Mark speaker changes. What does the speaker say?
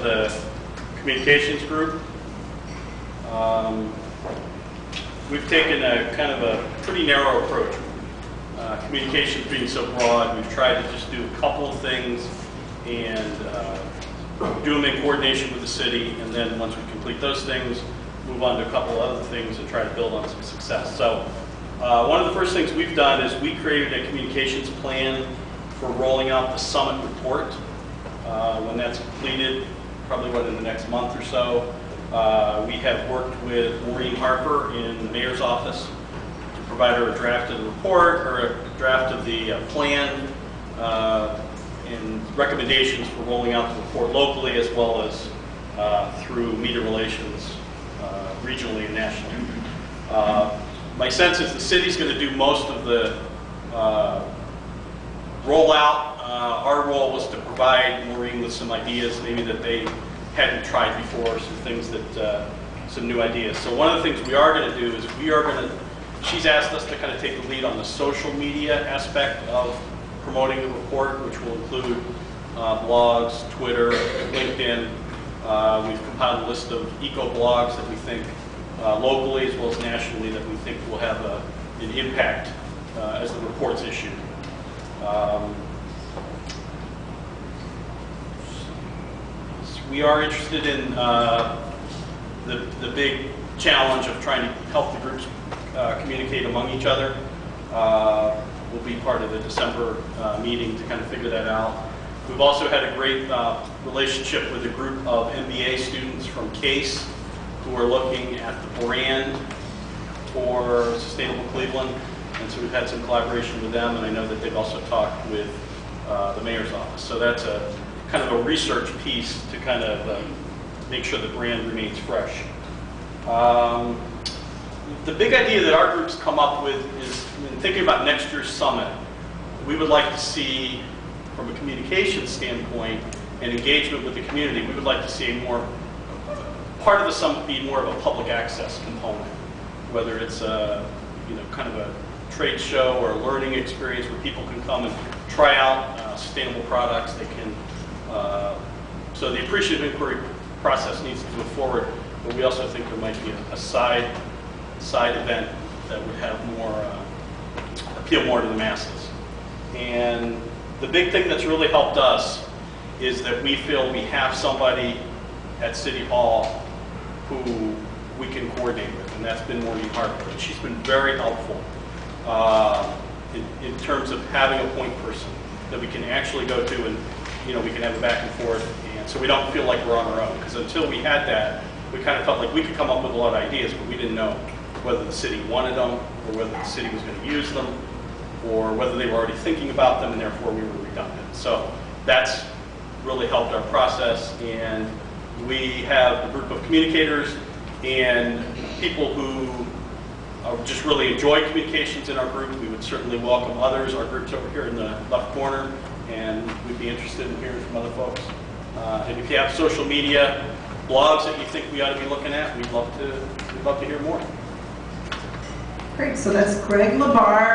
Speaker 1: the communications group. We've taken a kind of a pretty narrow approach. Communications being so broad, we've tried to just do a couple of things and do them in coordination with the city, and then once we complete those things, move on to a couple of other things and try to build on some success. So one of the first things we've done is we created a communications plan for rolling out the summit report. When that's completed, probably in the next month or so, we have worked with Maureen Harper in the mayor's office to provide her a draft of the report or a draft of the plan and recommendations for rolling out the report locally as well as through media relations regionally and nationally. My sense is the city's going to do most of the rollout. Our role was to provide Maureen with some ideas maybe that they hadn't tried before, some things that, some new ideas. So one of the things we are going to do is she's asked us to kind of take the lead on the social media aspect of promoting the report, which will include blogs, Twitter, LinkedIn. We've compiled a list of eco-blogs that we think locally as well as nationally that we think will have an impact as the report's issued. We are interested in the big challenge of trying to help the groups communicate among each other. We'll be part of the December meeting to kind of figure that out. We've also had a great relationship with a group of MBA students from CASE who are looking at the brand for Sustainable Cleveland. And so we've had some collaboration with them, and I know that they've also talked with the mayor's office. So that's a kind of a research piece to kind of make sure the brand remains fresh. The big idea that our group's come up with is, in thinking about next year's summit, we would like to see, from a communication standpoint and engagement with the community, we would like to see part of the summit be more of a public access component, whether it's kind of a trade show or a learning experience where people can come and try out sustainable products. They can, so the appreciative inquiry process needs to move forward, but we also think there might be a side event that would have appeal more to the masses. And the big thing that's really helped us is that we feel we have somebody at City Hall who we can coordinate with, and that's been Maureen Harper. And she's been very helpful in terms of having a point person that we can actually go to, and we can have a back and forth, and so we don't feel like we're on our own. Because until we had that, we kind of felt like we could come up with a lot of ideas, but we didn't know whether the city wanted them, or whether the city was going to use them, or whether they were already thinking about them, and therefore we were redundant. So that's really helped our process, and we have a group of communicators and people who just really enjoy communications in our group. We would certainly welcome others. Our group's over here in the left corner, and we'd be interested in hearing from other folks. And if you have social media, blogs that you think we ought to be looking at, we'd love to hear more.
Speaker 2: Great, so that's Gregg LaBar.